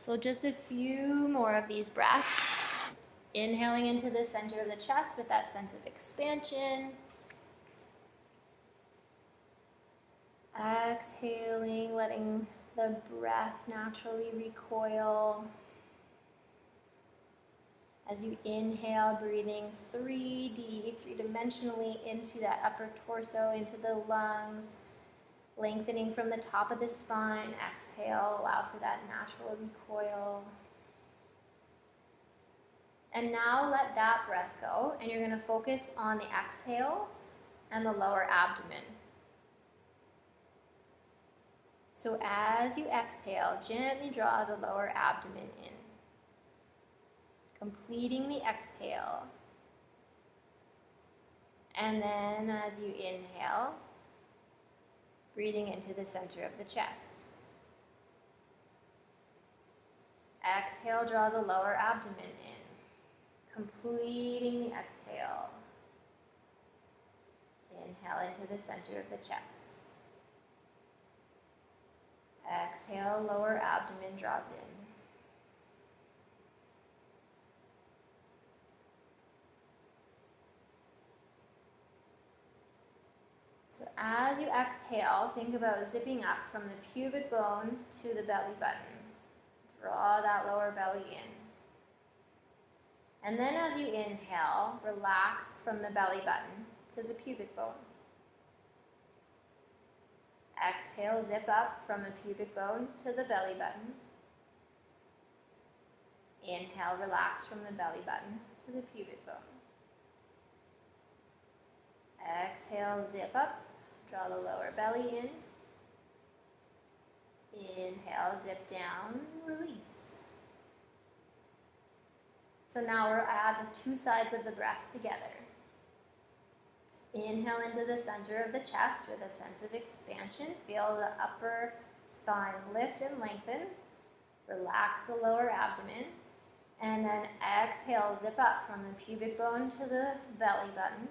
So just a few more of these breaths. Inhaling into the center of the chest with that sense of expansion. Exhaling, letting the breath naturally recoil. As you inhale, breathing 3D, three-dimensionally into that upper torso, into the lungs, lengthening from the top of the spine. Exhale, allow for that natural recoil. And now let that breath go, and you're going to focus on the exhales and the lower abdomen. So as you exhale, gently draw the lower abdomen in. Completing the exhale. And then as you inhale, breathing into the center of the chest. Exhale, draw the lower abdomen in. Completing the exhale. Inhale into the center of the chest. Exhale, lower abdomen draws in. So as you exhale, think about zipping up from the pubic bone to the belly button. Draw that lower belly in. And then as you inhale, relax from the belly button to the pubic bone. Exhale, zip up from the pubic bone to the belly button. Inhale, relax from the belly button to the pubic bone. Exhale, zip up, draw the lower belly in. Inhale, zip down, release. So now we'll add the two sides of the breath together. Inhale into the center of the chest with a sense of expansion. Feel the upper spine lift and lengthen. Relax the lower abdomen. And then exhale, zip up from the pubic bone to the belly button.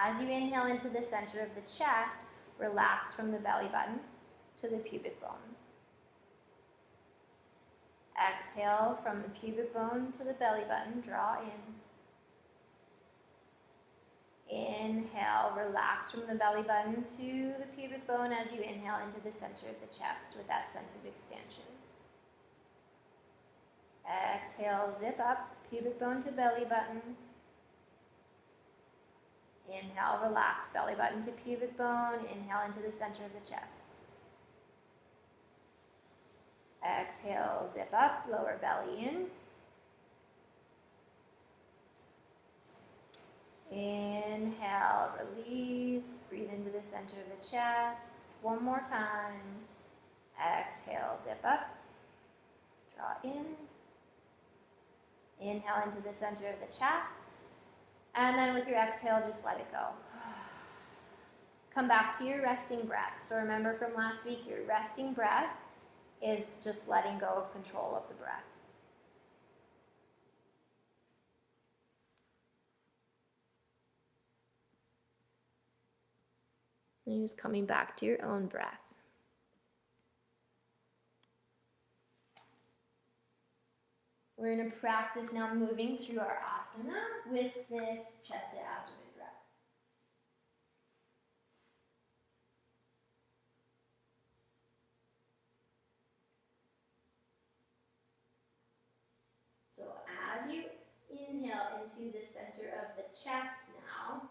As you inhale into the center of the chest, relax from the belly button to the pubic bone. Exhale from the pubic bone to the belly button, draw in. Inhale, relax from the belly button to the pubic bone as you inhale into the center of the chest with that sense of expansion. Exhale, zip up, pubic bone to belly button. Inhale, relax, belly button to pubic bone. Inhale into the center of the chest. Exhale, zip up, lower belly in. Inhale, release, breathe into the center of the chest. One more time. Exhale, zip up, draw in. Inhale into the center of the chest. And then with your exhale, just let it go. Come back to your resting breath. So remember from last week, your resting breath is just letting go of control of the breath. And you're just coming back to your own breath. We're going to practice now moving through our asana with this chest to abdomen breath. So as you inhale into the center of the chest now,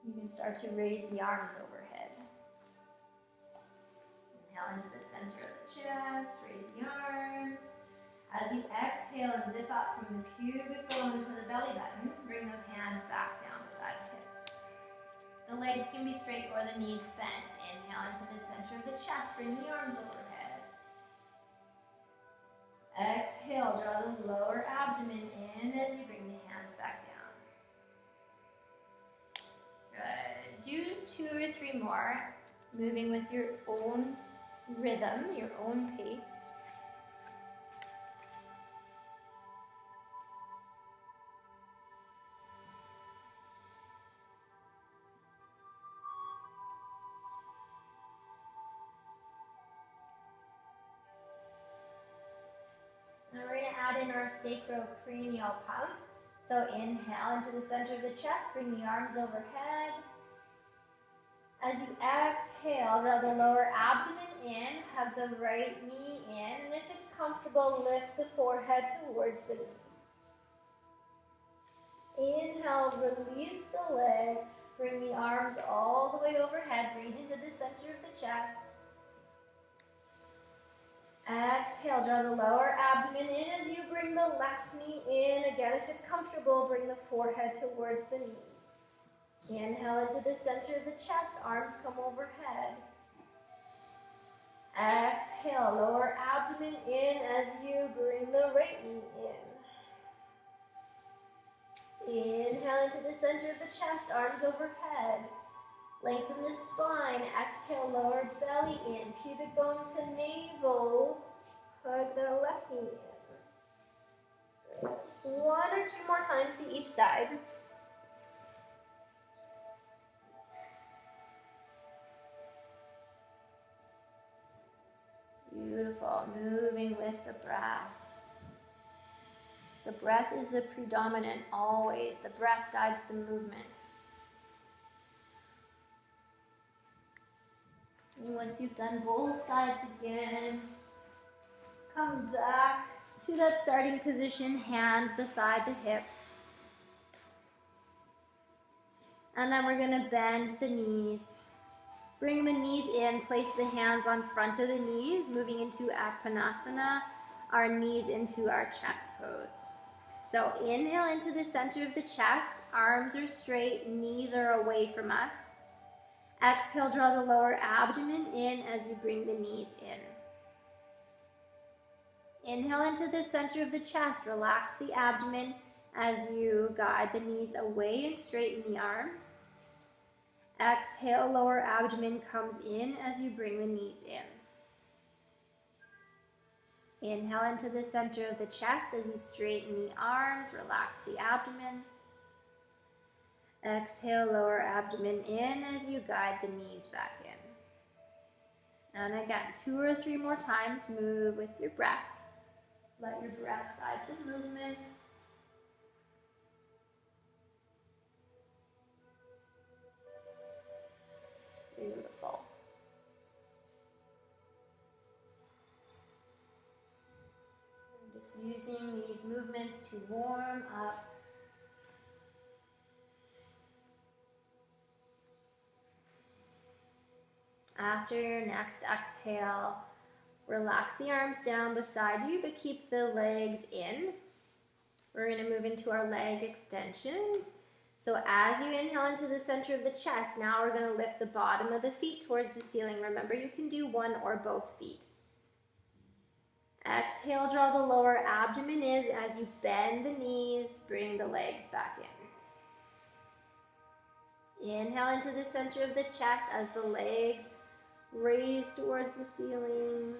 you can start to raise the arms overhead. Inhale into the center of the chest, raise the arms. As you exhale and zip up from the pubic bone to the belly button, bring those hands back down beside the hips. The legs can be straight or the knees bent. Inhale into the center of the chest, bring the arms overhead. Exhale, draw the lower abdomen in as you bring the hands back down. Good. Do 2 or 3 more, moving with your own rhythm, your own pace. add in our sacrocranial pump. So inhale into the center of the chest, bring the arms overhead. As you exhale, draw the lower abdomen in, hug the right knee in, and if it's comfortable, lift the forehead towards the knee. Inhale, release the leg, bring the arms all the way overhead, breathe into the center of the chest. Exhale, draw the lower abdomen in as you bring the left knee in. Again, if it's comfortable, bring the forehead towards the knee. Inhale into the center of the chest, arms come overhead. Exhale, lower abdomen in as you bring the right knee in. Inhale into the center of the chest, arms overhead. Lengthen the spine. Exhale, lower belly in, pubic bone to navel. Hug the left knee in. One or two more times to each side. Beautiful. Moving with the breath. The breath is the predominant always. The breath guides the movement. And once you've done both sides again, come back to that starting position, hands beside the hips. And then we're going to bend the knees. Bring the knees in, place the hands on front of the knees, moving into Uttanasana, our knees into our chest pose. So inhale into the center of the chest, arms are straight, knees are away from us. Exhale, draw the lower abdomen in as you bring the knees in. Inhale into the center of the chest, relax the abdomen as you guide the knees away and straighten the arms. Exhale, lower abdomen comes in as you bring the knees in. Inhale into the center of the chest as you straighten the arms, relax the abdomen. Exhale, lower abdomen in as you guide the knees back in. And again, 2 or 3 more times, move with your breath. Let your breath guide the movement. Beautiful. I'm just using these movements to warm up. After your next exhale, relax the arms down beside you, but keep the legs in. We're going to move into our leg extensions. So as you inhale into the center of the chest, now we're going to lift the bottom of the feet towards the ceiling. Remember, you can do one or both feet. Exhale, draw the lower abdomen in as you bend the knees, bring the legs back in. Inhale into the center of the chest as the legs raise towards the ceiling.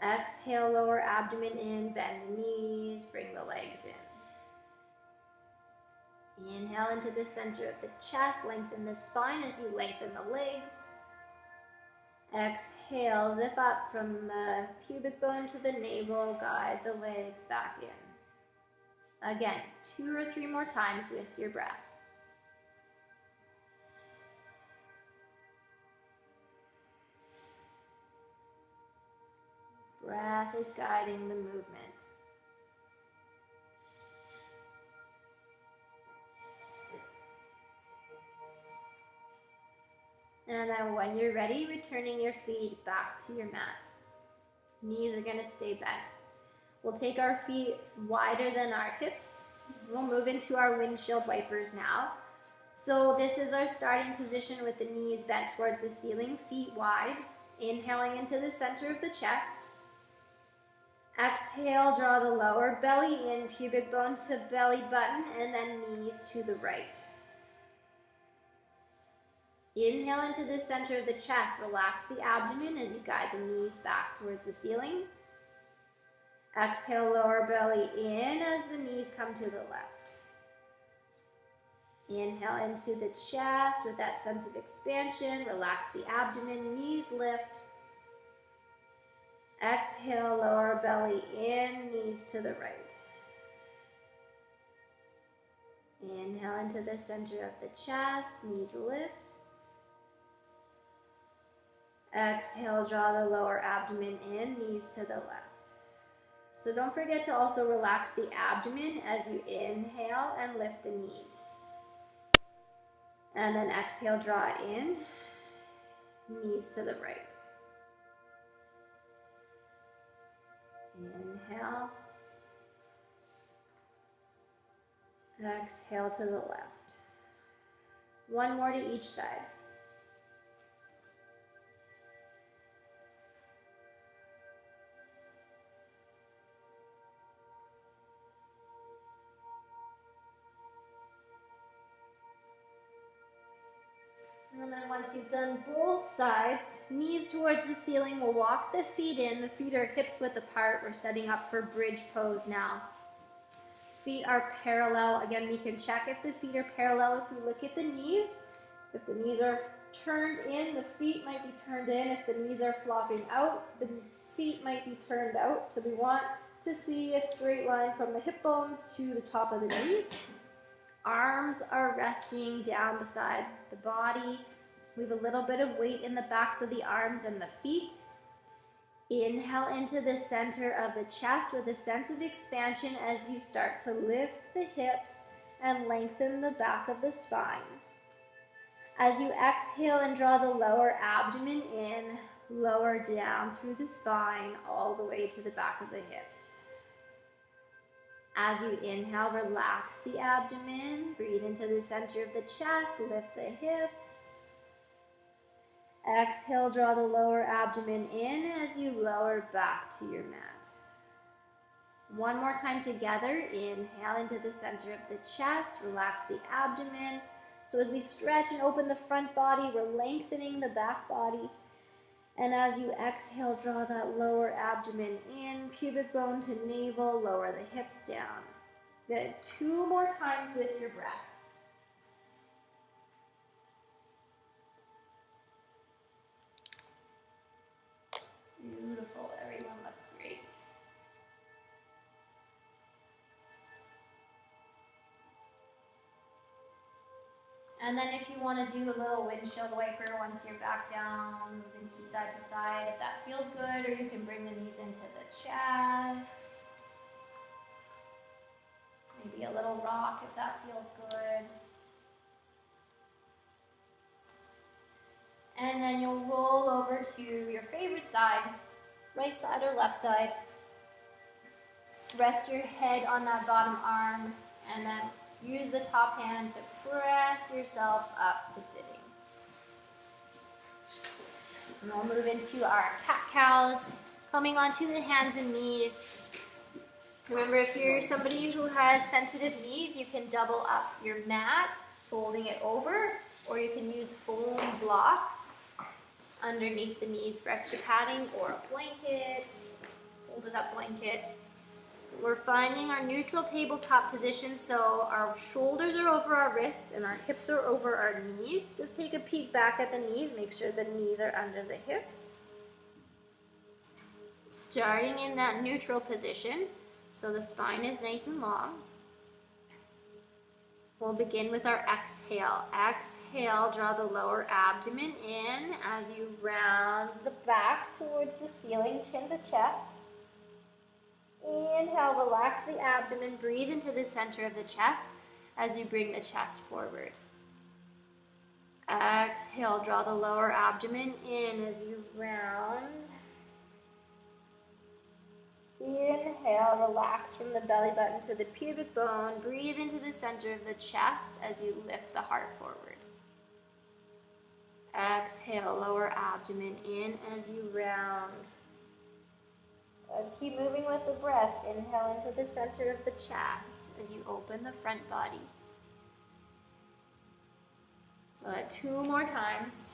Exhale, lower abdomen in, bend the knees, bring the legs in. Inhale into the center of the chest, lengthen the spine as you lengthen the legs. Exhale, zip up from the pubic bone to the navel, guide the legs back in. Again, 2 or 3 more times with your breath. Breath is guiding the movement. And then when you're ready, returning your feet back to your mat. Knees are going to stay bent. We'll take our feet wider than our hips. We'll move into our windshield wipers now. So this is our starting position with the knees bent towards the ceiling, feet wide. Inhaling into the center of the chest. Exhale, draw the lower belly in, pubic bone to belly button, and then knees to the right. Inhale into the center of the chest, relax the abdomen as you guide the knees back towards the ceiling. Exhale, lower belly in as the knees come to the left. Inhale into the chest with that sense of expansion, relax the abdomen, knees lift. Exhale, lower belly in, knees to the right. Inhale into the center of the chest, knees lift. Exhale, draw the lower abdomen in, knees to the left. So don't forget to also relax the abdomen as you inhale and lift the knees. And then exhale, draw it in, knees to the right. Inhale. Exhale to the left. One more to each side. And then once you've done both sides, knees towards the ceiling, we'll walk the feet in. The feet are hips width apart. We're setting up for bridge pose now. Feet are parallel. Again, we can check if the feet are parallel if we look at the knees. If the knees are turned in, the feet might be turned in. If the knees are flopping out, the feet might be turned out. So we want to see a straight line from the hip bones to the top of the knees. Arms are resting down beside the body. We have a little bit of weight in the backs of the arms and the feet. Inhale into the center of the chest with a sense of expansion as you start to lift the hips and lengthen the back of the spine. As you exhale and draw the lower abdomen in, lower down through the spine all the way to the back of the hips. As you inhale, relax the abdomen, breathe into the center of the chest, lift the hips. Exhale, draw the lower abdomen in as you lower back to your mat. One more time together, inhale into the center of the chest, relax the abdomen. So as we stretch and open the front body, we're lengthening the back body. And as you exhale, draw that lower abdomen in, pubic bone to navel, lower the hips down. Good. 2 more times with your breath. Beautiful. Everyone looks great. And then if you want to do a little windshield wiper once you're back down, move the knees side to side if that feels good, or you can bring the knees into the chest. Maybe a little rock if that feels good. And then you'll roll over to your favorite side, right side or left side. Rest your head on that bottom arm, and then use the top hand to press yourself up to sitting. And we'll move into our cat-cows, coming onto the hands and knees. Remember, if you're somebody who has sensitive knees, you can double up your mat, folding it over, or you can use foam blocks underneath the knees for extra padding, or a blanket, folded up blanket. We're finding our neutral tabletop position, so our shoulders are over our wrists and our hips are over our knees. Just take a peek back at the knees, make sure the knees are under the hips. Starting in that neutral position, so the spine is nice and long. We'll begin with our exhale. Exhale, draw the lower abdomen in as you round the back towards the ceiling, chin to chest. Inhale, relax the abdomen, breathe into the center of the chest as you bring the chest forward. Exhale, draw the lower abdomen in as you round. Inhale, relax from the belly button to the pubic bone. Breathe into the center of the chest as you lift the heart forward. Exhale, lower abdomen in as you round. And keep moving with the breath. Inhale into the center of the chest as you open the front body. 2 more times.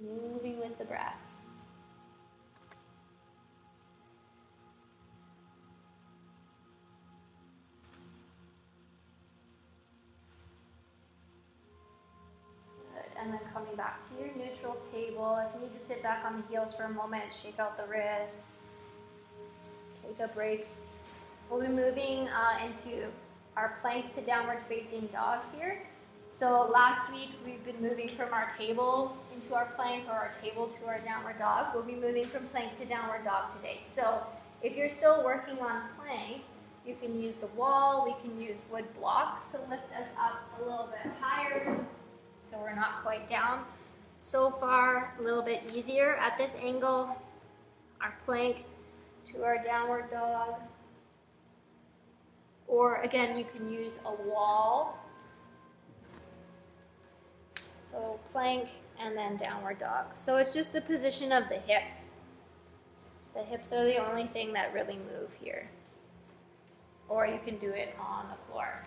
Moving with the breath. Good. and then coming back to your neutral table. If you need to sit back on the heels for a moment, shake out the wrists, take a break. We'll be moving into our plank to downward facing dog here. So last week we've been moving from our table into our plank, or our table to our downward dog. We'll be moving from plank to downward dog today. So if you're still working on plank, you can use the wall, we can use wood blocks to lift us up a little bit higher so we're not quite down. So far, a little bit easier at this angle, our plank to our downward dog. Or again, you can use a wall. So plank and then downward dog. So it's just the position of the hips. The hips are the only thing that really move here. Or you can do it on the floor.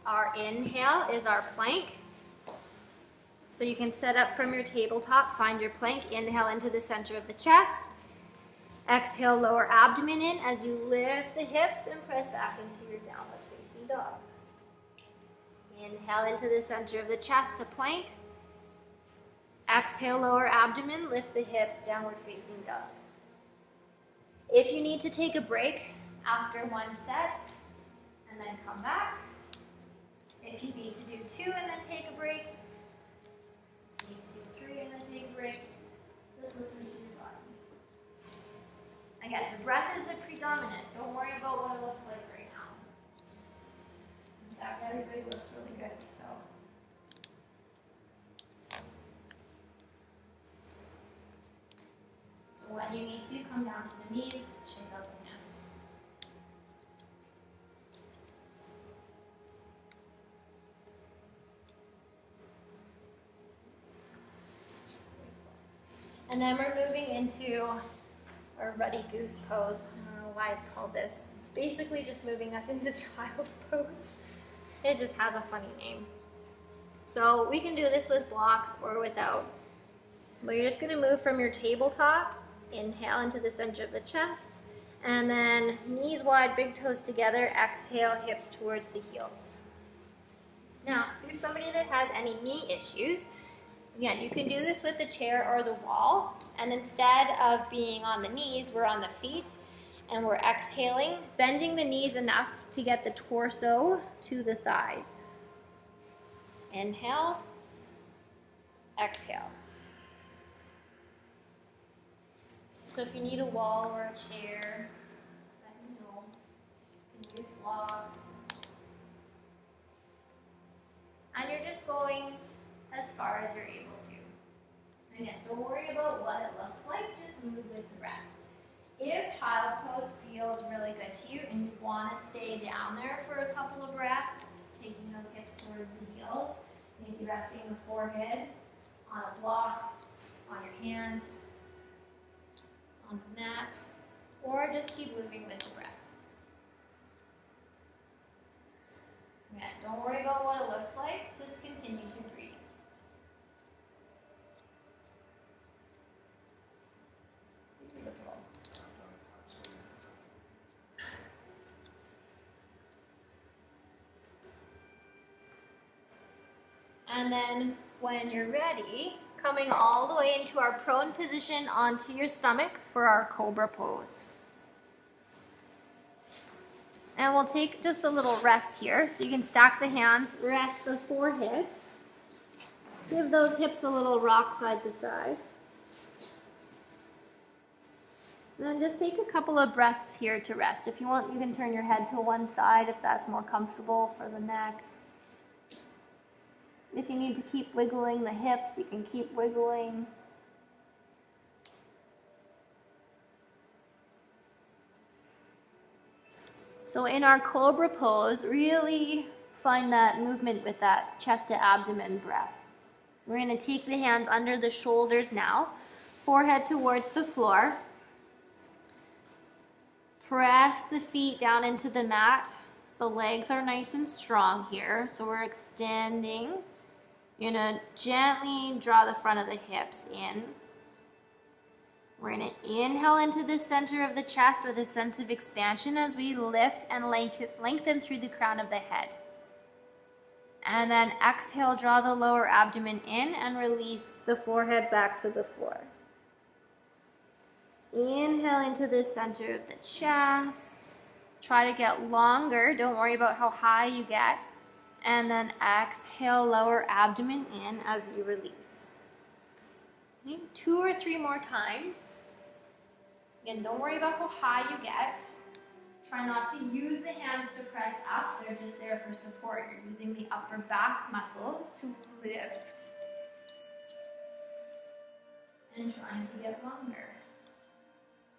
Our inhale is our plank. So you can set up from your tabletop, find your plank, inhale into the center of the chest. Exhale, lower abdomen in as you lift the hips and press back into your downward facing dog. Inhale into the center of the chest to plank. Exhale, lower abdomen, lift the hips, downward facing dog. If you need to take a break after one set and then come back, if you need to do 2 and then take a break, if you need to do 3 and then take a break, just listen to your body. Again, the breath is the predominant. Don't worry about what it looks like right now. In fact, everybody looks really good, so. When you need to, come down to the knees, shake out the hands. And then we're moving into our ruddy goose pose. I don't know why it's called this. It's basically just moving us into child's pose. It just has a funny name. So we can do this with blocks or without. But you're just gonna move from your tabletop, inhale into the center of the chest, and then knees wide, big toes together, exhale, hips towards the heels. Now, if you're somebody that has any knee issues, again, you can do this with the chair or the wall, and instead of being on the knees, we're on the feet, and we're exhaling, bending the knees enough to get the torso to the thighs. Inhale, exhale. So if you need a wall or a chair, let me know. You can use blocks. And you're just going as far as you're able to. Again, don't worry about what it looks like, just move with the breath. If child's pose feels really good to you and you want to stay down there for a couple of breaths, taking those hips towards the heels, maybe resting the forehead on a block, on your hands, on the mat, or just keep moving with the breath. Again, don't worry about what it looks like, just continue to breathe. Beautiful. And then when you're ready, coming all the way into our prone position onto your stomach for our cobra pose. And we'll take just a little rest here. So you can stack the hands, rest the forehead. Give those hips a little rock side to side. And then just take a couple of breaths here to rest. If you want, you can turn your head to one side if that's more comfortable for the neck. If you need to keep wiggling the hips, you can keep wiggling. So in our cobra pose, really find that movement with that chest to abdomen breath. We're going to take the hands under the shoulders now, forehead towards the floor. Press the feet down into the mat. The legs are nice and strong here, so we're extending. You're going to gently draw the front of the hips in. We're going to inhale into the center of the chest with a sense of expansion as we lift and lengthen through the crown of the head. And then exhale, draw the lower abdomen in and release the forehead back to the floor. Inhale into the center of the chest. Try to get longer. Don't worry about how high you get. And then exhale, lower abdomen in as you release. Okay, 2 or 3 more times. Again, don't worry about how high you get. Try not to use the hands to press up. They're just there for support. You're using the upper back muscles to lift. And trying to get longer.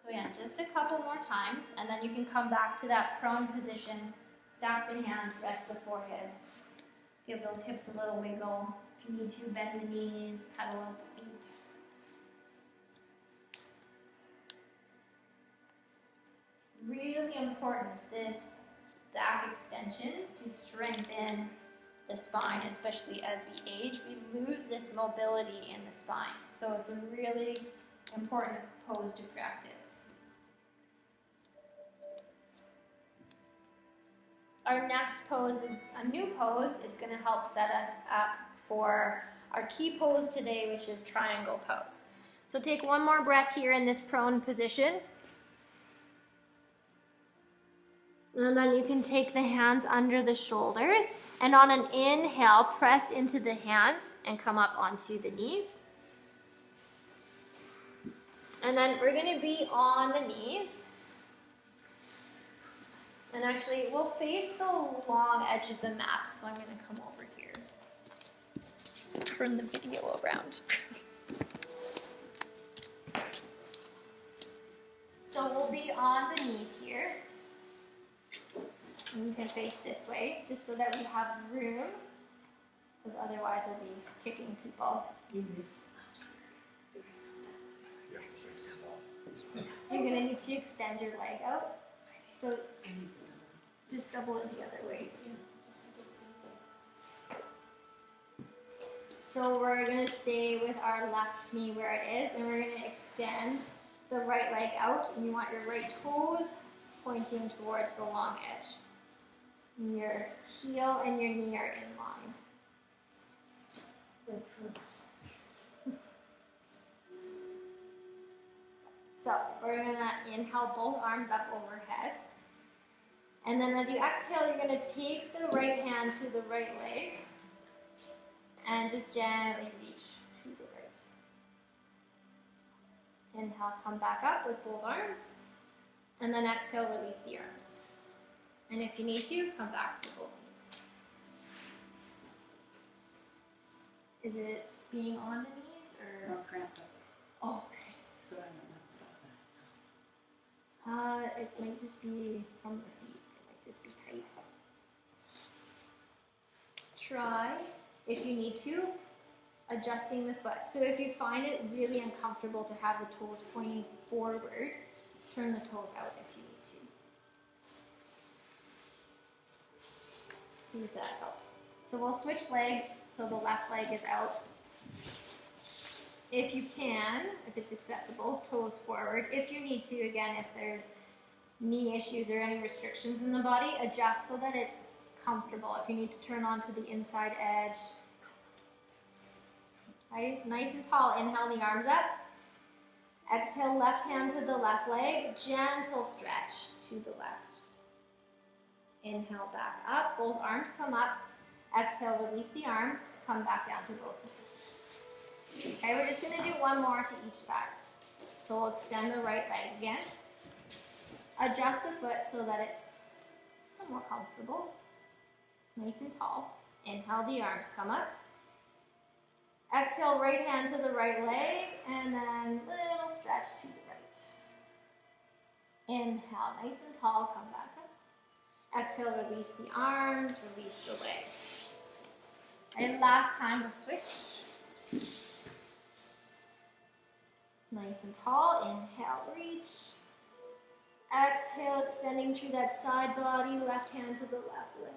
So again, just a couple more times, and then you can come back to that prone position. Stack the hands, rest the forehead. Give those hips a little wiggle. If you need to, bend the knees, pedal out the feet. Really important, this back extension to strengthen the spine, especially as we age. We lose this mobility in the spine. So it's a really important pose to practice. Our next pose is a new pose. It's going to help set us up for our key pose today, which is triangle pose. So take one more breath here in this prone position. And then you can take the hands under the shoulders. And on an inhale, press into the hands and come up onto the knees. And then we're going to be on the knees. And actually, we'll face the long edge of the mat. So I'm going to come over here. Turn the video around. So we'll be on the knees here. And you can face this way, just so that we have room. Because otherwise we'll be kicking people. You're going to need to extend your leg out. So just double it the other way. So we're going to stay with our left knee where it is, and we're going to extend the right leg out. And you want your right toes pointing towards the long edge. And your heel and your knee are in line. So we're going to inhale both arms up overhead. And then as you exhale, you're going to take the right hand to the right leg and just gently reach to the right. Inhale, come back up with both arms. And then exhale, release the arms. And if you need to, come back to both knees. Is it being on the knees or? Or cramped up. Oh, okay. So I don't know how to stop that. It might just be from the feet. It might just be tight. Try, if you need to, adjusting the foot. So if you find it really uncomfortable to have the toes pointing forward, turn the toes out if you need to. See if that helps. So we'll switch legs, so the left leg is out. If you can, if it's accessible, toes forward. If you need to, again, if there's knee issues or any restrictions in the body, adjust so that it's comfortable. If you need to turn onto the inside edge. Right? Nice and tall. Inhale the arms up. Exhale, left hand to the left leg. Gentle stretch to the left. Inhale back up. Both arms come up. Exhale, release the arms. Come back down to both knees. Okay, we're just going to do one more to each side. So we'll extend the right leg again. Adjust the foot so that it's somewhat comfortable. Nice and tall. Inhale, the arms come up. Exhale, right hand to the right leg, and then little stretch to the right. Inhale, nice and tall, come back up. Exhale, release the arms, release the leg. And last time, we'll switch. Nice and tall, inhale, reach. Exhale, extending through that side body, left hand to the left leg.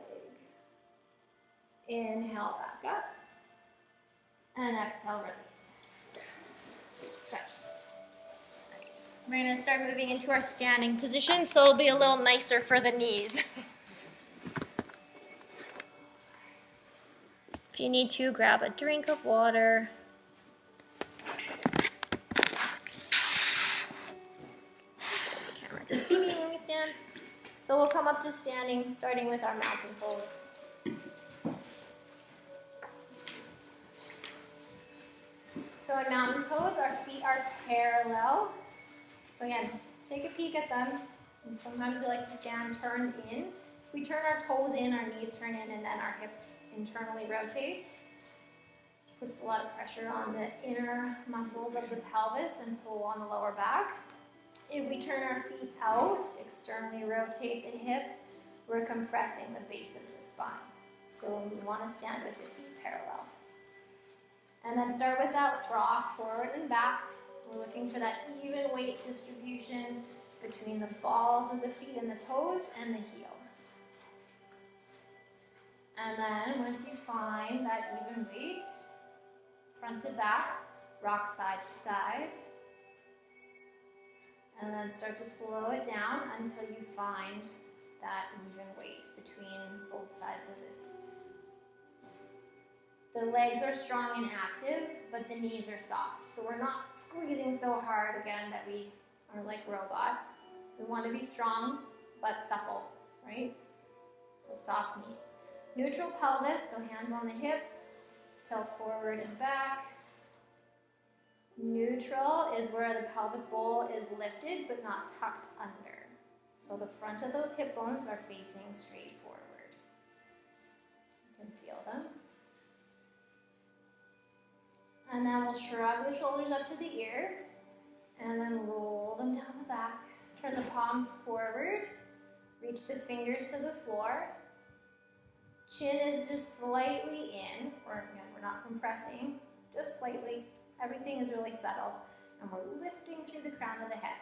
Inhale, back up. And exhale, release. Okay. We're going to start moving into our standing position, so it'll be a little nicer for the knees. If you need to, grab a drink of water. The camera can see me when we stand. So we'll come up to standing, starting with our mountain pose. So in mountain pose, our feet are parallel. So again, take a peek at them. And sometimes we like to stand turned in. If we turn our toes in, our knees turn in, and then our hips internally rotate. Which puts a lot of pressure on the inner muscles of the pelvis and pull on the lower back. If we turn our feet out, externally rotate the hips, we're compressing the base of the spine. So we want to stand with the feet parallel. And then start with that rock forward and back. We're looking for that even weight distribution between the balls of the feet and the toes and the heel. And then once you find that even weight, front to back, rock side to side. And then start to slow it down until you find that even weight between both sides of the feet. The legs are strong and active, but the knees are soft. So we're not squeezing so hard, again, that we are like robots. We want to be strong, but supple, right? So soft knees. Neutral pelvis, so hands on the hips, tilt forward and back. Neutral is where the pelvic bowl is lifted, but not tucked under. So the front of those hip bones are facing straight forward. You can feel them. And then we'll shrug the shoulders up to the ears, and then roll them down the back. Turn the palms forward, reach the fingers to the floor. Chin is just slightly in, or again, we're not compressing, just slightly. Everything is really subtle, and we're lifting through the crown of the head.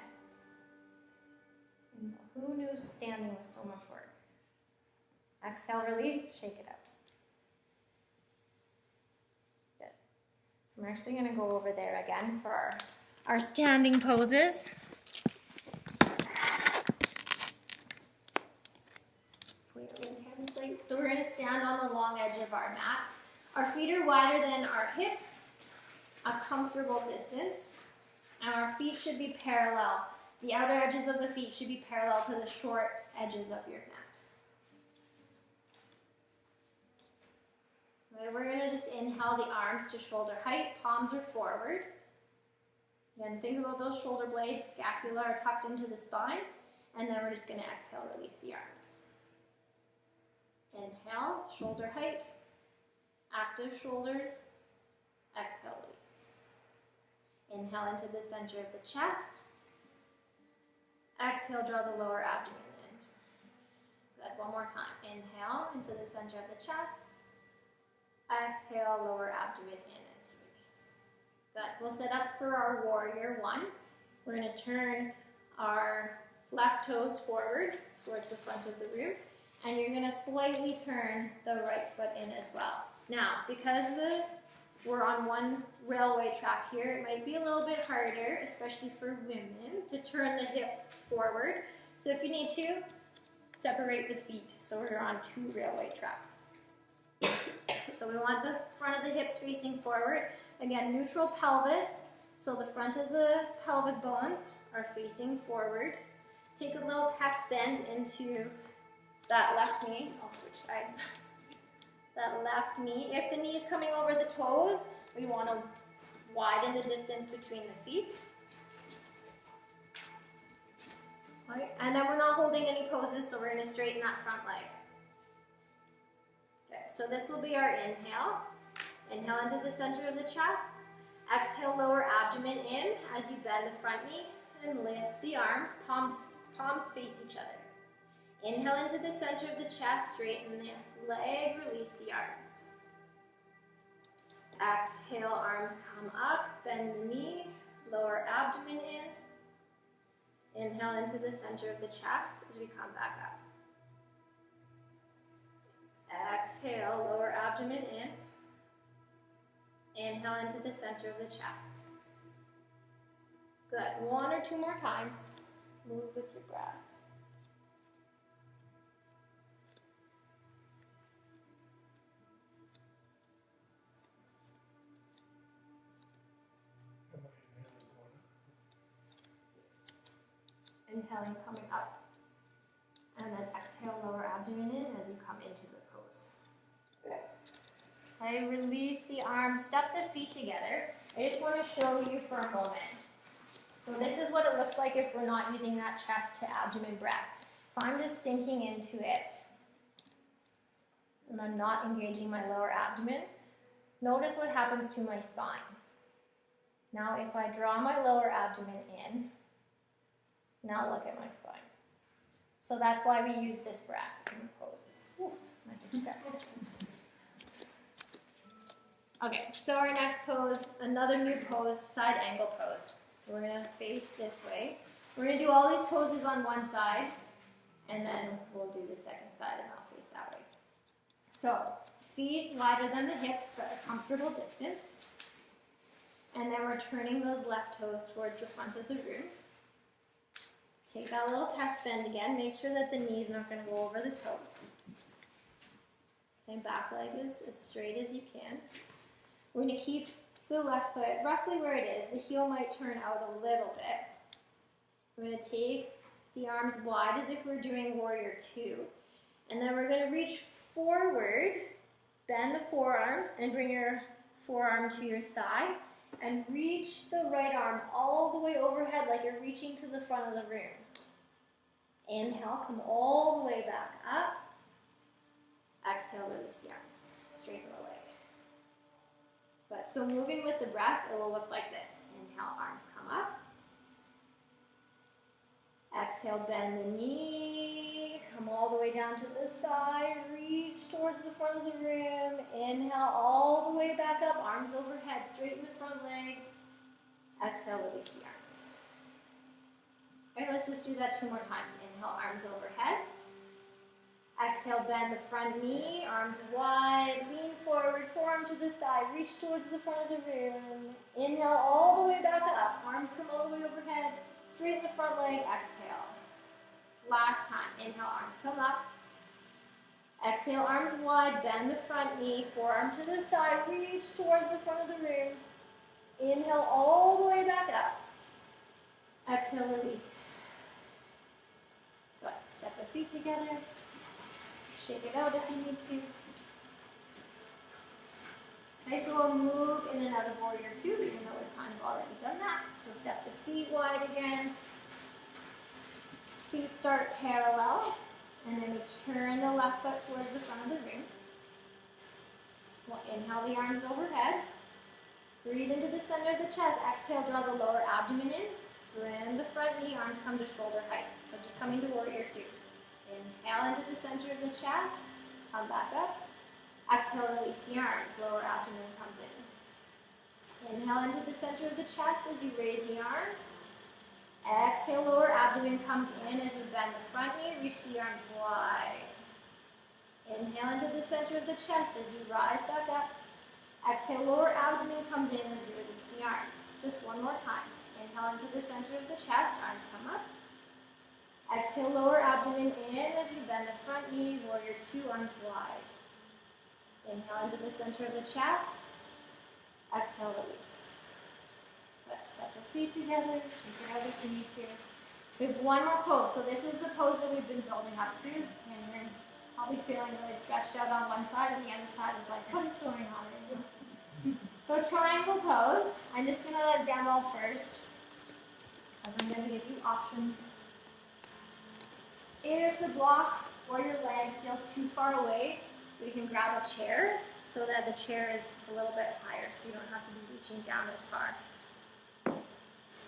Who knew standing was so much work? Exhale, release, shake it out. Good. So we're actually going to go over there again for our standing poses. So we're going to stand on the long edge of our mat. Our feet are wider than our hips, a comfortable distance, and our feet should be parallel. The outer edges of the feet should be parallel to the short edges of your mat. Right, we're going to just inhale the arms to shoulder height, palms are forward. Again, think about those shoulder blades, scapula are tucked into the spine, and then we're just going to exhale, release the arms. Inhale, shoulder height, active shoulders, exhale, release. Inhale into the center of the chest. Exhale, draw the lower abdomen in. Good, one more time. Inhale into the center of the chest. Exhale, lower abdomen in as you release. Good, we'll set up for our warrior one. We're going to turn our left toes forward towards the front of the room. And you're going to slightly turn the right foot in as well. Now, because we're on one railway track here, it might be a little bit harder, especially for women, to turn the hips forward. So if you need to, separate the feet so we're on two railway tracks. So we want the front of the hips facing forward. Again, neutral pelvis, so the front of the pelvic bones are facing forward. Take a little test bend into that left knee. I'll switch sides. That left knee. If the knee is coming over the toes, we want to widen the distance between the feet. Right. And then we're not holding any poses, so we're going to straighten that front leg. Okay, so this will be our inhale. Inhale into the center of the chest. Exhale, lower abdomen in as you bend the front knee and lift the arms. Palms face each other. Inhale into the center of the chest, straighten the leg, release the arms. Exhale, arms come up, bend the knee, lower abdomen in. Inhale into the center of the chest as we come back up. Exhale, lower abdomen in. Inhale into the center of the chest. Good, one or two more times. Move with your breath. Inhaling, coming up. And then exhale, lower abdomen in as you come into the pose. Okay, release the arms, step the feet together. I just want to show you for a moment. So this is what it looks like if we're not using that chest to abdomen breath. If I'm just sinking into it, and I'm not engaging my lower abdomen, notice what happens to my spine. Now if I draw my lower abdomen in, now look at my spine. So that's why we use this breath in the poses. Ooh, my hips cracked. Okay, so our next pose, another new pose, side angle pose. So we're going to face this way. We're going to do all these poses on one side, and then we'll do the second side and I'll face that way. So, feet wider than the hips, but a comfortable distance. And then we're turning those left toes towards the front of the room. Take that little test bend again. Make sure that the knee's not going to go over the toes. And back leg is as straight as you can. We're going to keep the left foot roughly where it is. The heel might turn out a little bit. We're going to take the arms wide as if we're doing warrior two. And then we're going to reach forward, bend the forearm, and bring your forearm to your thigh. And reach the right arm all the way overhead like you're reaching to the front of the room. Inhale, come all the way back up. Exhale, release the arms. Straighten the leg. But so moving with the breath, it will look like this. Inhale, arms come up. Exhale, bend the knee. Come all the way down to the thigh. Reach towards the front of the room. Inhale all the way back up. Arms overhead. Straighten the front leg. Exhale, release the arms. Okay, let's just do that 2 more times. Inhale, arms overhead. Exhale, bend the front knee. Arms wide. Lean forward. Forearm to the thigh. Reach towards the front of the room. Inhale all the way back up. Arms come all the way overhead. Straighten the front leg, exhale. Last time, inhale, arms come up. Exhale, arms wide, bend the front knee, forearm to the thigh, reach towards the front of the room. Inhale all the way back up. Exhale, release. Good. Step the feet together. Shake it out if you need to. Okay, so we'll move in and out of warrior two, even though we've kind of already done that. So step the feet wide again. Feet start parallel. And then we turn the left foot towards the front of the room. We'll inhale the arms overhead. Breathe into the center of the chest. Exhale, draw the lower abdomen in. Bring the front knee, arms come to shoulder height. So just coming to warrior two. Inhale into the center of the chest. Come back up. Exhale, release the arms. Lower abdomen comes in. Inhale into the center of the chest as you raise the arms. Exhale, lower abdomen comes in as you bend the front knee, reach the arms wide. Inhale into the center of the chest as you rise back up. Exhale, lower abdomen comes in as you release the arms. Just one more time. Inhale into the center of the chest, arms come up. Exhale, lower abdomen in as you bend the front knee, warrior two, arms wide. Inhale into the center of the chest. Exhale, release. Let's step the feet together. Shake it out if you need to. We have one more pose. So this is the pose that we've been building up to. And you're probably feeling really stretched out on one side, and the other side is like, what is going on right now? So triangle pose. I'm just going to demo first, because I'm going to give you options. If the block or your leg feels too far away, we can grab a chair so that the chair is a little bit higher, so you don't have to be reaching down as far.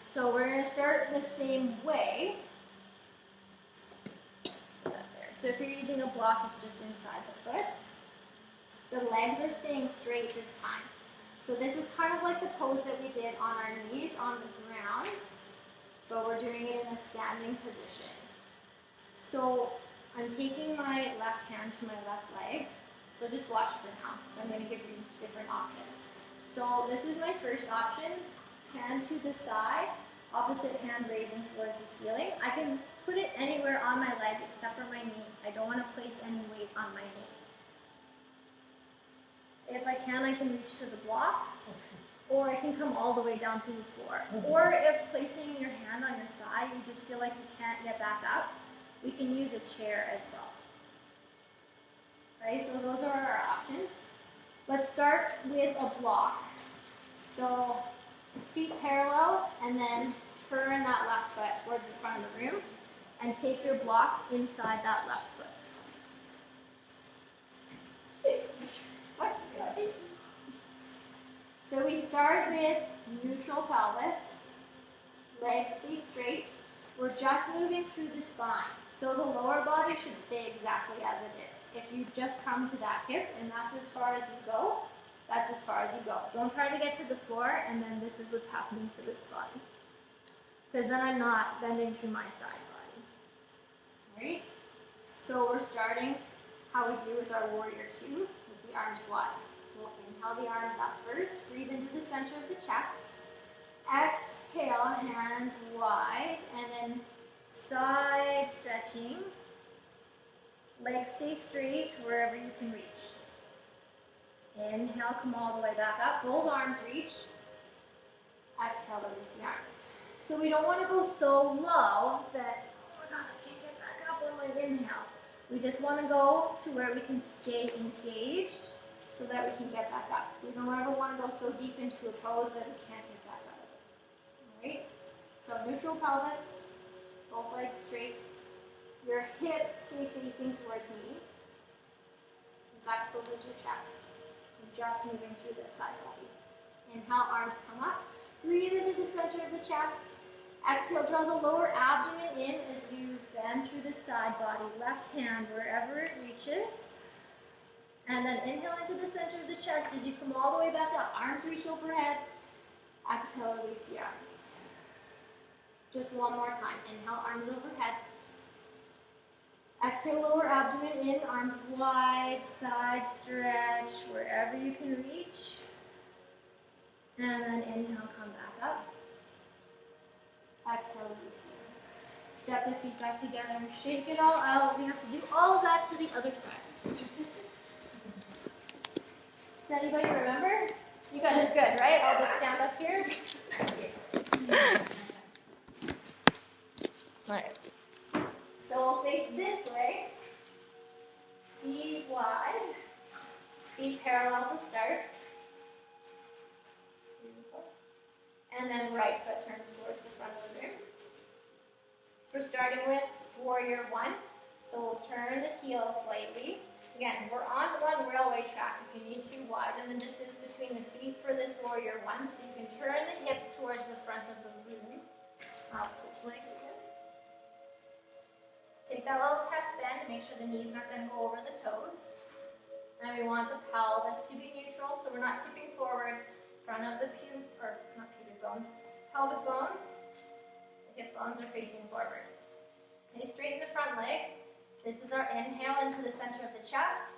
So we're going to start the same way. So if you're using a block, it's just inside the foot. The legs are staying straight this time. So this is kind of like the pose that we did on our knees on the ground, but we're doing it in a standing position. So I'm taking my left hand to my left leg. So just watch for now, because I'm going to give you different options. So this is my first option. Hand to the thigh, opposite hand raising towards the ceiling. I can put it anywhere on my leg except for my knee. I don't want to place any weight on my knee. If I can reach to the block. or it can come all the way down to the floor. Or if placing your hand on your thigh, you just feel like you can't get back up, we can use a chair as well. Okay, so those are our options. Let's start with a block. So feet parallel, and then turn that left foot towards the front of the room, and take your block inside that left foot. So we start with neutral pelvis, legs stay straight. We're just moving through the spine. So the lower body should stay exactly as it is. If you just come to that hip and that's as far as you go, that's as far as you go. Don't try to get to the floor and then this is what's happening to this body. Because then I'm not bending through my side body. Alright? So we're starting how we do with our warrior 2, with the arms wide. We'll inhale the arms up first, breathe into the center of the chest. Exhale, hands wide, and then side stretching. Legs stay straight wherever you can reach. Inhale, come all the way back up. Both arms reach. Exhale, release the arms. So we don't want to go so low that, oh my god, I can't get back up on my inhale. We just want to go to where we can stay engaged so that we can get back up. We don't ever want to go so deep into a pose that we can't get back out of it. Alright? So neutral pelvis, both legs straight. Your hips stay facing towards me. Back so does your chest. You're just moving through the side body. Inhale, arms come up. Breathe into the center of the chest. Exhale, draw the lower abdomen in as you bend through the side body. Left hand wherever it reaches. And then inhale into the center of the chest as you come all the way back up. Arms reach overhead. Exhale, release the arms. Just one more time. Inhale, arms overhead. Exhale, lower abdomen in, arms wide, side stretch, wherever you can reach. And then inhale, come back up. Exhale, release the arms. Step the feet back together, shake it all out. We have to do all of that to the other side. Does anybody remember? You guys are good, right? I'll just stand up here. All right. So we'll face this way. Feet wide. Feet parallel to start. And then right foot turns towards the front of the room. We're starting with warrior 1. So we'll turn the heel slightly. Again, we're on one railway track. If you need to, widen the distance between the feet for this warrior 1, so you can turn the hips towards the front of the room. I'll switch legs again. Take that little test bend, make sure the knees aren't going to go over the toes. And we want the pelvis to be neutral, so we're not tipping forward. Front of the pelvic bones. The hip bones are facing forward. Okay, straighten the front leg. This is our inhale into the center of the chest.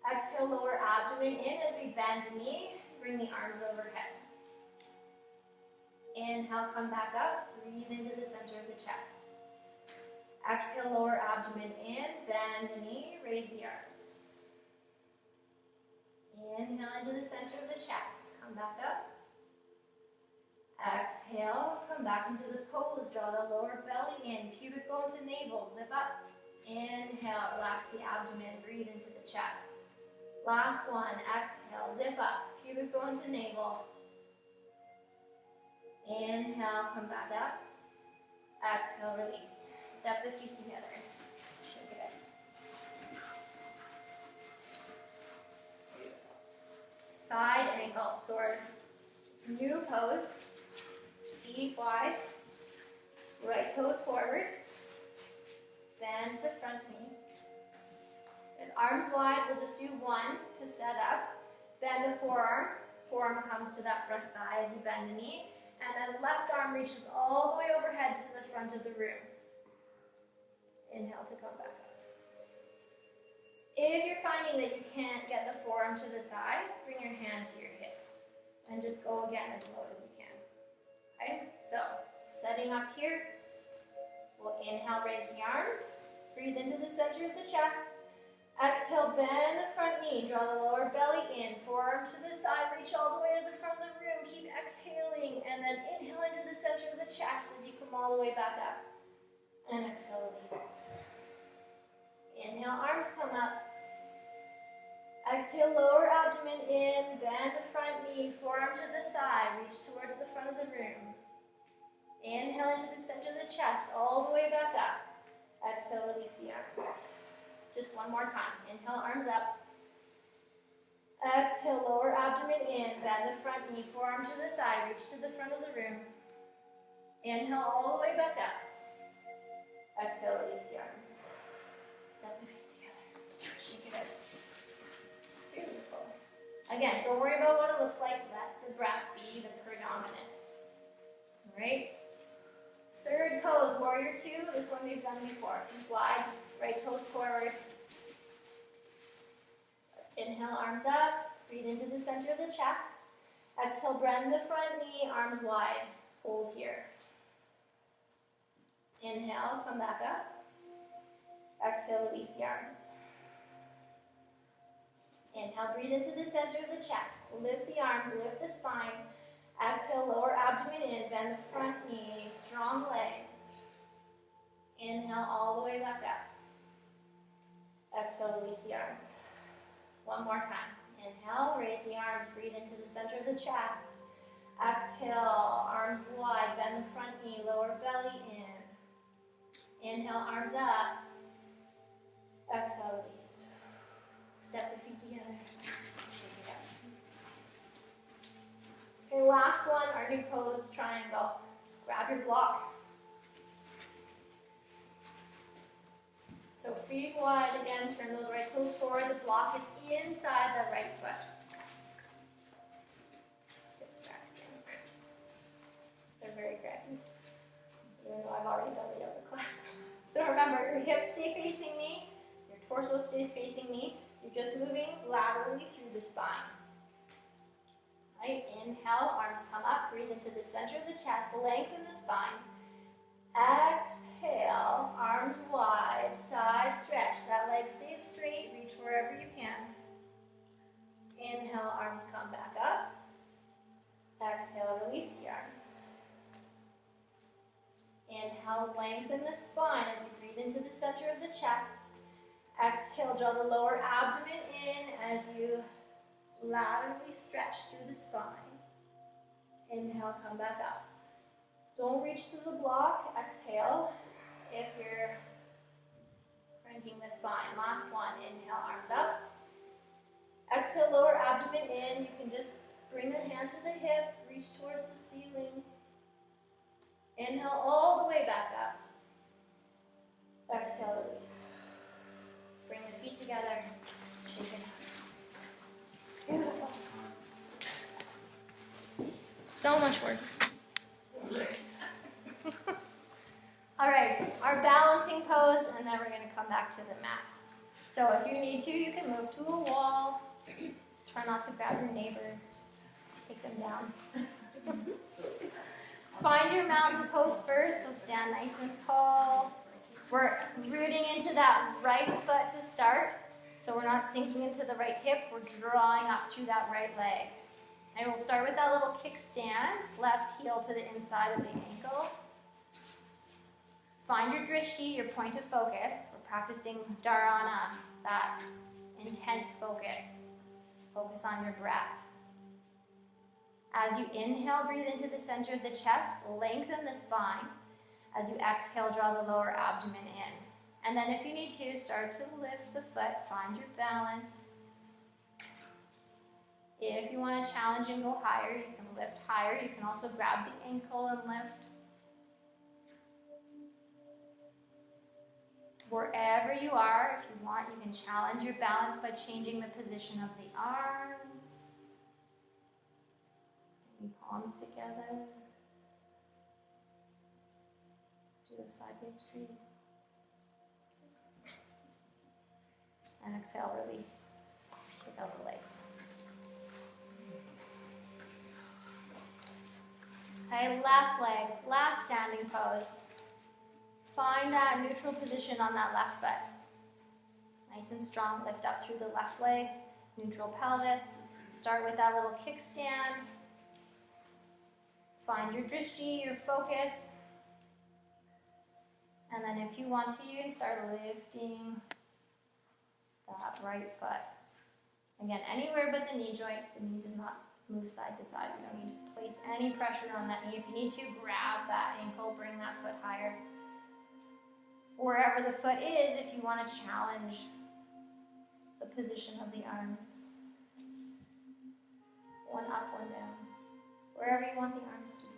Exhale, lower abdomen in as we bend the knee. Bring the arms overhead. Inhale, come back up. Breathe into the center of the chest. Exhale, lower abdomen in. Bend the knee. Raise the arms. Inhale into the center of the chest. Come back up. Exhale, come back into the pose. Draw the lower belly in. Pubic bone to navel. Zip up. Inhale, relax the abdomen. Breathe into the chest. Last one. Exhale, zip up. Pubic bone to navel. Inhale, come back up. Exhale, release. Step the feet together. Shake it out. Side ankle. So our new pose. Feet wide. Right toes forward. Bend the front knee. And arms wide, we'll just do one to set up. Bend the forearm. Forearm comes to that front thigh as you bend the knee. And then left arm reaches all the way overhead to the front of the room. Inhale to come back up. If you're finding that you can't get the forearm to the thigh, bring your hand to your hip. And just go again as low as you can. Okay? So, setting up here. We'll inhale, raise the arms. Breathe into the center of the chest. Exhale, bend the front knee, draw the lower belly in, forearm to the thigh, reach all the way to the front of the room, keep exhaling, and then inhale into the center of the chest as you come all the way back up. And exhale, release. Inhale, arms come up. Exhale, lower abdomen in, bend the front knee, forearm to the thigh, reach towards the front of the room. Inhale into the center of the chest, all the way back up. Exhale, release the arms. Just one more time. Inhale, arms up. Exhale, lower abdomen in, bend the front knee, forearm to the thigh, reach to the front of the room. Inhale, all the way back up. Exhale, release the arms. Step the feet together. Shake it out. Beautiful. Again, don't worry about what it looks like. Let the breath be the predominant. All right? Third pose, warrior two. This one we've done before. Feet wide, right toes forward. Inhale, arms up. Breathe into the center of the chest. Exhale, bend the front knee, arms wide. Hold here. Inhale, come back up. Exhale, release the arms. Inhale, breathe into the center of the chest. Lift the arms, lift the spine. Exhale, lower abdomen in, bend the front knee, strong legs. Inhale, all the way back up. Exhale, release the arms. One more time. Inhale, raise the arms, breathe into the center of the chest. Exhale, arms wide, bend the front knee, lower belly in. Inhale, arms up. Exhale, release. Step the feet together. Okay, last one, our new pose, triangle. Just grab your block. So feet wide again, turn those right toes forward. The block is inside the right foot. Hips back again. They're very great. Even though I've already done the yoga class. So remember, your hips stay facing me, your torso stays facing me. You're just moving laterally through the spine. Right? Inhale, arms come up, breathe into the center of the chest, lengthen the spine. Exhale, arms wide, side stretch. That leg stays straight, reach wherever you can. Inhale, arms come back up. Exhale, release the arms. Inhale, lengthen the spine as you breathe into the center of the chest. Exhale, draw the lower abdomen in as you laterally stretch through the spine. Inhale, come back up. Don't reach to the block. Exhale if you're cranking the spine. Last one. Inhale, arms up. Exhale, lower abdomen in. You can just bring the hand to the hip, reach towards the ceiling. Inhale all the way back up. Exhale, release. Bring the feet together. Shake it out. Beautiful. So much work. All right, our balancing pose, and then we're going to come back to the mat. So if you need to, you can move to a wall. Try not to grab your neighbors. Take them down. Find your mountain pose first, so stand nice and tall. We're rooting into that right foot to start, so we're not sinking into the right hip. We're drawing up through that right leg. And we'll start with that little kickstand, left heel to the inside of the ankle. Find your drishti, your point of focus. We're practicing Dharana, that intense focus. Focus on your breath. As you inhale, breathe into the center of the chest, lengthen the spine. As you exhale, draw the lower abdomen in. And then if you need to, start to lift the foot, find your balance. If you want to challenge and go higher, you can lift higher. You can also grab the ankle and lift. Wherever you are, if you want, you can challenge your balance by changing the position of the arms. Bring palms together. Do a sideways tree. And exhale, release. Shake out the legs. Okay, left leg, last standing pose. Find that neutral position on that left foot. Nice Nice and strong. Lift up through the left leg, neutral pelvis. Start with that little kickstand. Find your drishti, your focus. And then if you want to, you can start lifting that right foot. Again, anywhere but the knee joint. The knee does not move side to side. You don't need to place any pressure on that knee. If you need to, grab that ankle, bring that foot higher. Wherever the foot is, if you want to challenge the position of the arms. One up, one down. Wherever you want the arms to be.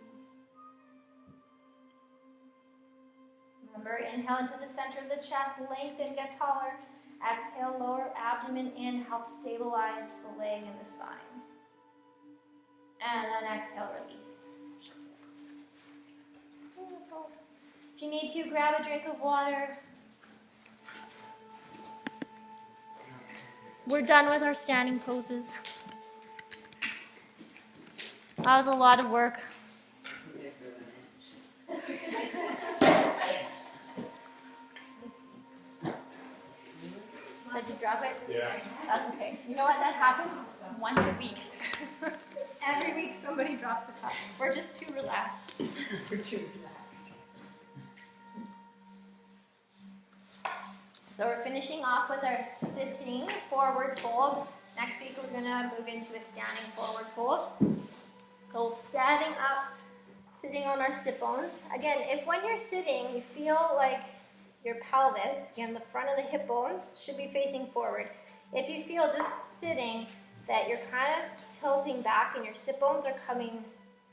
Remember, inhale into the center of the chest, lengthen, get taller. Exhale, lower abdomen in, help stabilize the leg and the spine. And then exhale, release. Beautiful. If you need to, grab a drink of water. We're done with our standing poses. That was a lot of work. Did you drop it? Yeah. That's okay. You know what? That happens once a week. Every week somebody drops a cup. We're just too relaxed. We're too relaxed. So we're finishing off with our sitting forward fold. Next week we're going to move into a standing forward fold. So setting up, sitting on our sit bones. Again, if when you're sitting you feel like your pelvis, again the front of the hip bones, should be facing forward. If you feel just sitting that you're kind of tilting back and your sit bones are coming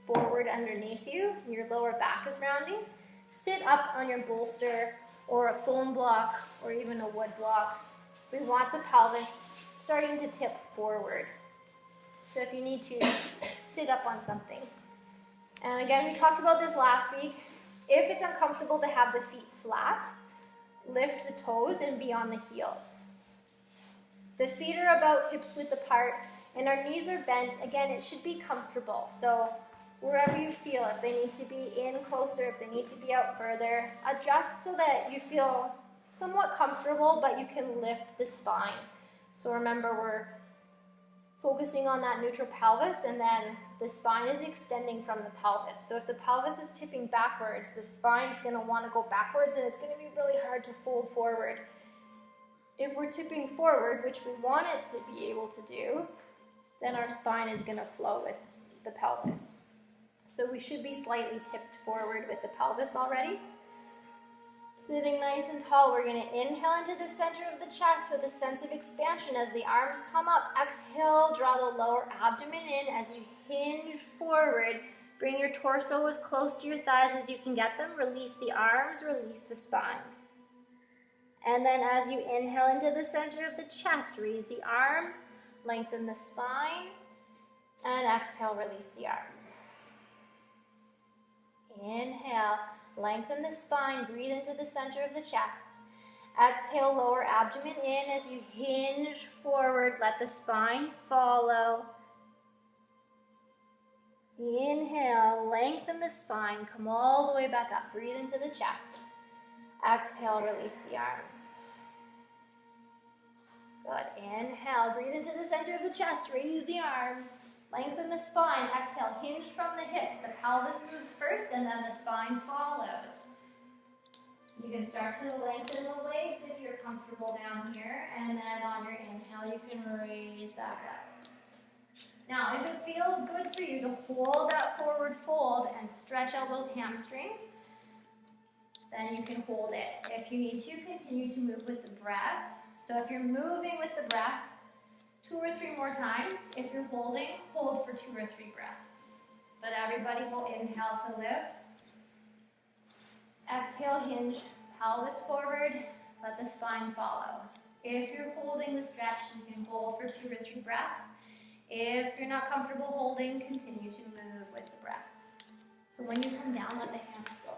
forward underneath you, and your lower back is rounding, sit up on your bolster or a foam block or even a wood block. We want the pelvis starting to tip forward. So if you need to, sit up on something. And again, we talked about this last week. If it's uncomfortable to have the feet flat, lift the toes and be on the heels. The feet are about hips width apart and our knees are bent. Again, it should be comfortable. So wherever you feel, if they need to be in closer, if they need to be out further, adjust so that you feel somewhat comfortable, but you can lift the spine. So remember, we're focusing on that neutral pelvis, and then the spine is extending from the pelvis. So if the pelvis is tipping backwards, the spine's going to want to go backwards, and it's going to be really hard to fold forward. If we're tipping forward, which we want it to be able to do, then our spine is going to flow with the pelvis. So we should be slightly tipped forward with the pelvis already. Sitting nice and tall, we're going to inhale into the center of the chest with a sense of expansion as the arms come up. Exhale, draw the lower abdomen in as you hinge forward. Bring your torso as close to your thighs as you can get them. Release the arms, release the spine. And then as you inhale into the center of the chest, raise the arms, lengthen the spine, and exhale, release the arms. Inhale. Lengthen the spine, breathe into the center of the chest. Exhale, lower abdomen in as you hinge forward. Let the spine follow. Inhale, lengthen the spine, come all the way back up. Breathe into the chest. Exhale, release the arms. Good. Inhale, breathe into the center of the chest. Raise the arms. Lengthen the spine. Exhale, hinge from the hips. The pelvis moves first and then the spine follows. You can start to lengthen the legs if you're comfortable down here. And then on your inhale, you can raise back up. Now, if it feels good for you to hold that forward fold and stretch out those hamstrings, then you can hold it. If you need to, continue to move with the breath. So if you're moving with the breath, 2 or 3 more times. If you're holding, hold for 2 or 3 breaths. But everybody will inhale to lift. Exhale, hinge, pelvis forward, let the spine follow. If you're holding the stretch, you can hold for 2 or 3 breaths. If you're not comfortable holding, continue to move with the breath. So when you come down, let the hands go.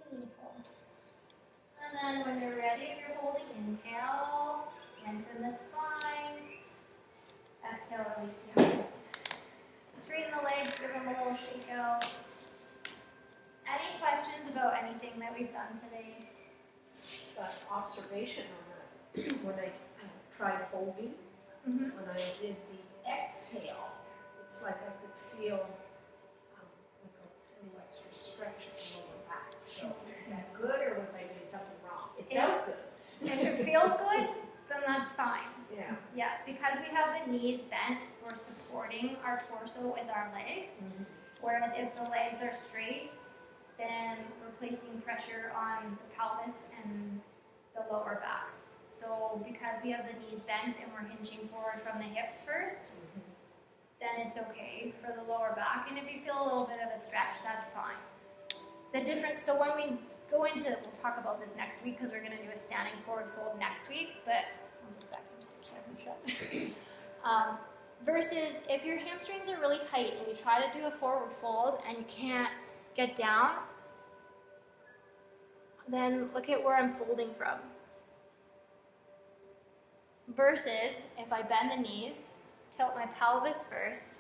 Beautiful. ready, if you're holding, inhale, lengthen the spine. Exhale, release the arms. Straighten the legs, give them a little shake out. Any questions about anything that we've done today? Observation on that. When I tried holding, when I did the exhale, it's like I could feel like a little extra stretch of the lower back. So is that good, or was I doing something wrong? It felt good. If it feels good, then that's fine. Yeah. Yeah, because we have the knees bent, we're supporting our torso with our legs. Whereas if the legs are straight, then we're placing pressure on the pelvis and the lower back. So because we have the knees bent and we're hinging forward from the hips first, then it's okay for the lower back. And if you feel a little bit of a stretch, that's fine. The difference, so when we go into, we'll talk about this next week because we're going to do a standing forward fold next week, but I'll move back into the camera shot. Versus if your hamstrings are really tight and you try to do a forward fold and you can't get down, then look at where I'm folding from. Versus if I bend the knees, tilt my pelvis first.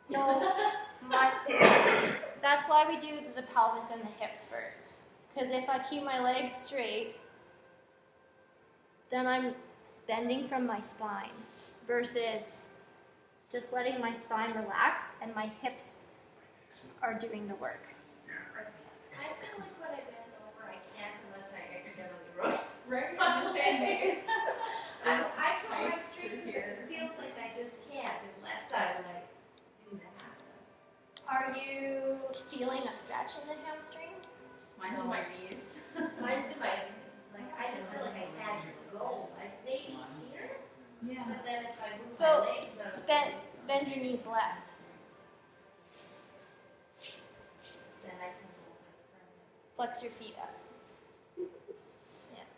So that's why we do the pelvis and the hips first. Because if I keep my legs straight, then I'm bending from my spine. Versus just letting my spine relax and my hips are doing the work. I feel like when I bend over, I can't unless I accidentally roll right on the same way. I feel like straight here. It feels like I just can't unless I like do that. Are you feeling a stretch in the hamstrings? Mine's in my knees. Mine's in my, like I just feel like I had to go. Like maybe here. Yeah. But then if I move my legs, bend your knees less. then I can move my front. Flex your feet up. Yeah.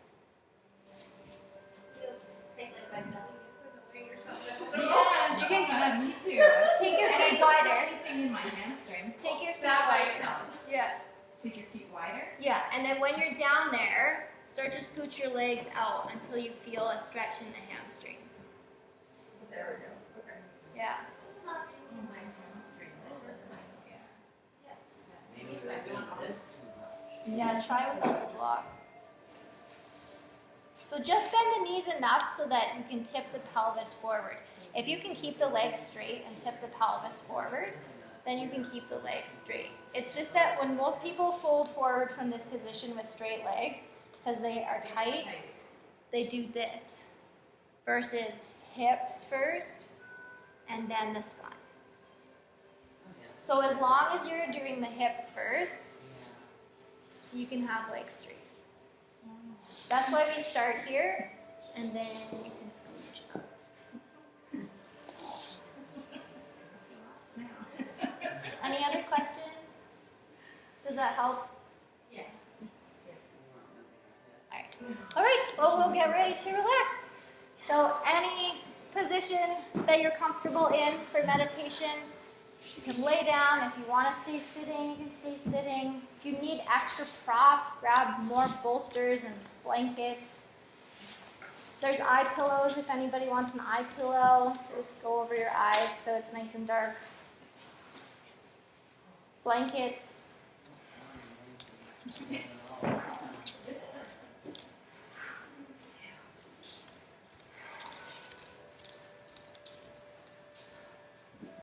Take like my belly in the way or something. Yeah, me too. Take your feet wider. Anything in my hamstrings. Take your feet That wider. way, no. Yeah. Take your feet wider. Yeah, and then when you're down there, start to scoot your legs out until you feel a stretch in the hamstrings. There we go. Okay. Yeah. Not in my hamstring. That's my, yeah. Yes. Maybe if I want this. Yeah, try without the block. So just bend the knees enough so that you can tip the pelvis forward. If you can keep the legs straight and tip the pelvis forward, then you can keep the legs straight. It's just that when most people fold forward from this position with straight legs, because they are tight, they do this. Versus hips first, and then the spine. So as long as you're doing the hips first, you can have legs straight. That's why we start here, and then you can scooch up. Any other questions? Does that help? Yes. All right, well, we'll get ready to relax. So any position that you're comfortable in for meditation, you can lay down. If you want to stay sitting, you can stay sitting. If you need extra props, grab more bolsters and blankets. There's eye pillows if anybody wants an eye pillow. Just go over your eyes so it's nice and dark. Blankets.